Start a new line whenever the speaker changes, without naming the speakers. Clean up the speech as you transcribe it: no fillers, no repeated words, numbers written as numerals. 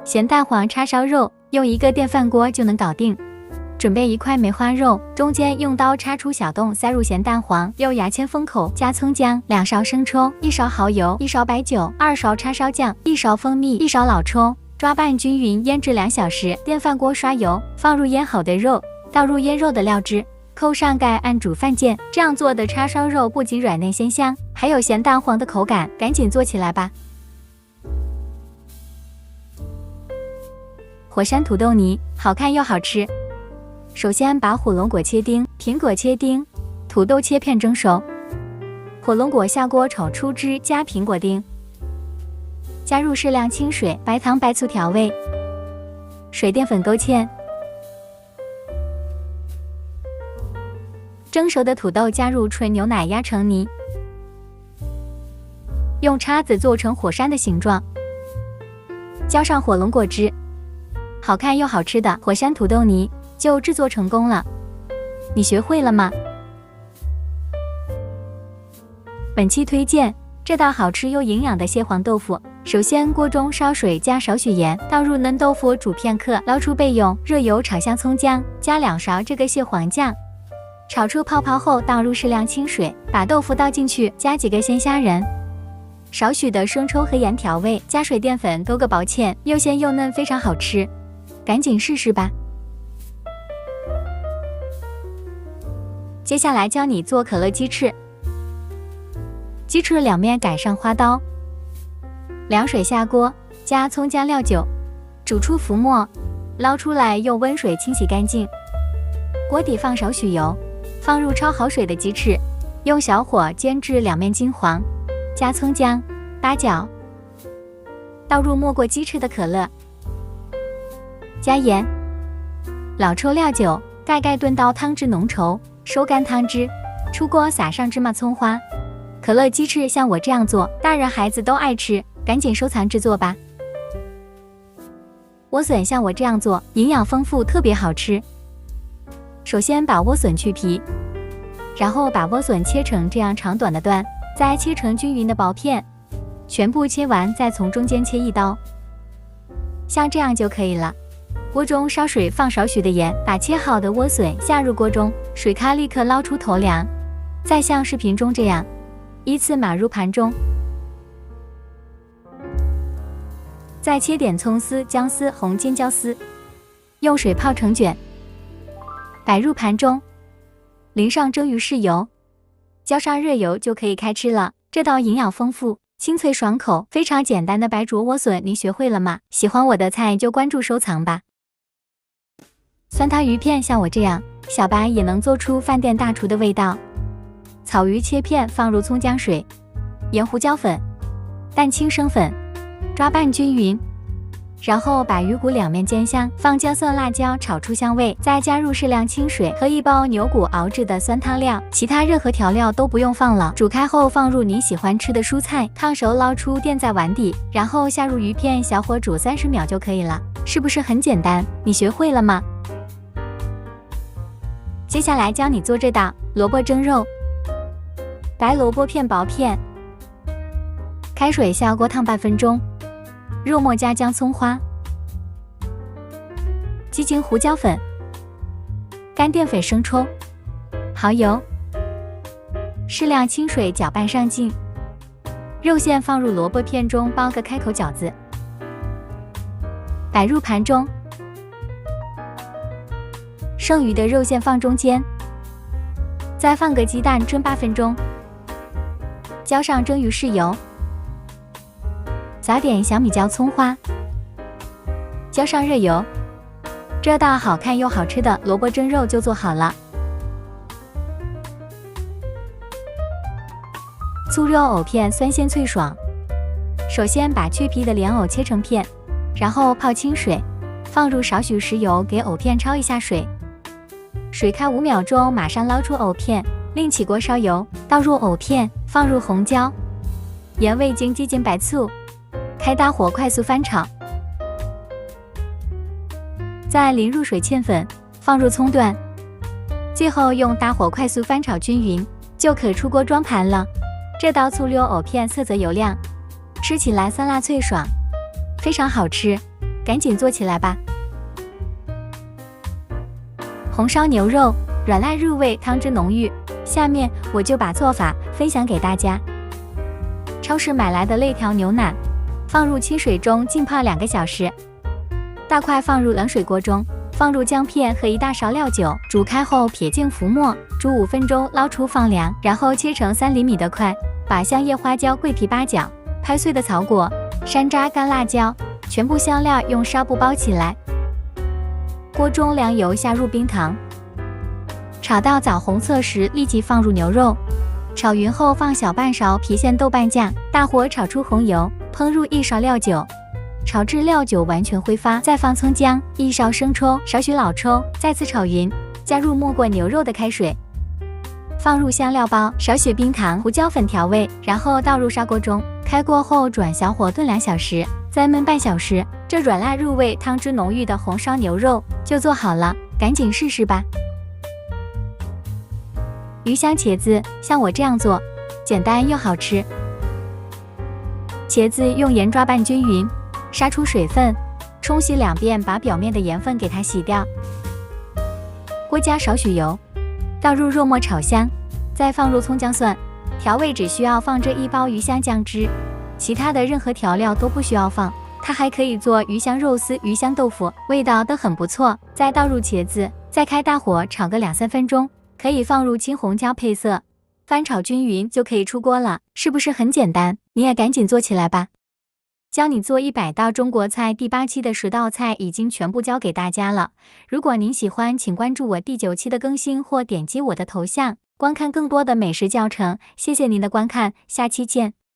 咸蛋黄叉烧肉用一个电饭锅就能搞定。准备一块梅花肉，中间用刀插出小洞，塞入咸蛋黄，用牙签封口，加葱姜，2勺生抽，1勺蚝油，1勺白酒，2勺叉烧酱，1勺蜂蜜，1勺老抽，抓拌均匀，腌制2小时。电饭锅刷油，放入腌好的肉，倒入腌肉的料汁，扣上盖，按煮饭键。这样做的叉烧肉不仅软嫩鲜香，还有咸蛋黄的口感，赶紧做起来吧！火山土豆泥，好看又好吃。首先把火龙果切丁，苹果切丁，土豆切片蒸熟。火龙果下锅炒出汁，加苹果丁，加入适量清水、白糖、白醋调味，水淀粉勾芡。蒸熟的土豆加入纯牛奶压成泥，用叉子做成火山的形状，浇上火龙果汁，好看又好吃的火山土豆泥就制作成功了。你学会了吗？本期推荐这道好吃又营养的蟹黄豆腐。首先锅中烧水，加少许盐，倒入嫩豆腐煮片刻，捞出备用。热油炒香葱姜，加2勺这个蟹黄酱，炒出泡泡后倒入适量清水，把豆腐倒进去，加几个鲜虾仁，少许的生抽和盐调味，加水淀粉勾个薄芡，又鲜又嫩，非常好吃，赶紧试试吧。接下来教你做可乐鸡翅。鸡翅两面改上花刀，凉水下锅，加葱姜料酒，煮出浮沫，捞出来用温水清洗干净。锅底放少许油，放入焯好水的鸡翅，用小火煎至两面金黄，加葱姜、八角，倒入没过鸡翅的可乐，加盐、老抽料酒，盖盖炖到汤汁浓稠，收干汤汁，出锅撒上芝麻葱花。可乐鸡翅像我这样做，大人孩子都爱吃，赶紧收藏制作吧。莴笋像我这样做，营养丰富，特别好吃。首先把莴笋去皮，然后把莴笋切成这样长短的段，再切成均匀的薄片，全部切完再从中间切一刀，像这样就可以了。锅中烧水，放少许的盐，把切好的莴笋下入锅中，水开立刻捞出头凉，再像视频中这样依次码入盘中，再切点葱丝、姜丝、红尖椒丝，用水泡成卷，摆入盘中，淋上蒸鱼豉油，浇上热油就可以开吃了。这道营养丰富、清脆爽口、非常简单的白灼莴笋，您学会了吗？喜欢我的菜就关注收藏吧。酸汤鱼片像我这样，小白也能做出饭店大厨的味道。草鱼切片，放入葱姜水、盐、胡椒粉、蛋清生粉，抓拌均匀，然后把鱼骨两面煎香，放姜蒜辣椒炒出香味，再加入适量清水和1包牛骨熬制的酸汤料，其他任何调料都不用放了。煮开后放入你喜欢吃的蔬菜，烫熟捞出垫在碗底，然后下入鱼片，小火煮30秒就可以了。是不是很简单？你学会了吗？接下来教你做这道萝卜蒸肉。白萝卜片薄片，开水下锅烫半分钟，肉末加姜葱花、鸡精、胡椒粉、干淀粉、生抽、蚝油，适量清水搅拌上劲。肉馅放入萝卜片中，包个开口饺子，摆入盘中。剩余的肉馅放中间，再放个鸡蛋蒸8分钟。浇上蒸鱼豉油，撒点小米椒、葱花，浇上热油，这道好看又好吃的萝卜蒸肉就做好了。醋肉藕片酸鲜脆爽。首先把去皮的莲藕切成片，然后泡清水，放入少许食油，给藕片焯一下水。水开5秒钟，马上捞出藕片，另起锅烧油，倒入藕片，放入红椒、盐、味精、鸡精、白醋，开大火快速翻炒，再淋入水芡粉，放入葱段，最后用大火快速翻炒均匀，就可出锅装盘了。这道醋溜藕片色泽油亮，吃起来酸辣脆爽，非常好吃。赶紧做起来吧。红烧牛肉软烂入味，汤汁浓郁。下面我就把做法分享给大家。超市买来的肋条牛腩，放入清水中浸泡2个小时。大块放入冷水锅中，放入姜片和1大勺料酒，煮开后撇净浮沫，煮5分钟，捞出放凉，然后切成3厘米的块。把香叶、花椒、桂皮、八角、拍碎的草果、山楂、干辣椒全部香料用纱布包起来。锅中凉油，下入冰糖，炒到枣红色时立即放入牛肉，炒匀后放小半勺郫县豆瓣酱，大火炒出红油，烹入1勺料酒，炒至料酒完全挥发，再放葱姜、1勺生抽、少许老抽，再次炒匀，加入没过牛肉的开水，放入香料包，少许冰糖、胡椒粉调味，然后倒入砂锅中，开锅后转小火炖2小时，再焖半小时，这软烂入味、汤汁浓郁的红烧牛肉就做好了，赶紧试试吧。鱼香茄子，像我这样做，简单又好吃。茄子用盐抓拌均匀，杀出水分，冲洗2遍，把表面的盐分给它洗掉。锅加少许油，倒入肉末炒香，再放入葱姜蒜，调味只需要放这1包鱼香酱汁，其他的任何调料都不需要放。它还可以做鱼香肉丝、鱼香豆腐，味道都很不错。再倒入茄子，再开大火炒个2-3分钟，可以放入青红椒配色，翻炒均匀就可以出锅了。是不是很简单？你也赶紧做起来吧。教你做100道中国菜第8期的10道菜已经全部教给大家了。如果您喜欢，请关注我第9期的更新或点击我的头像，观看更多的美食教程。谢谢您的观看，下期见。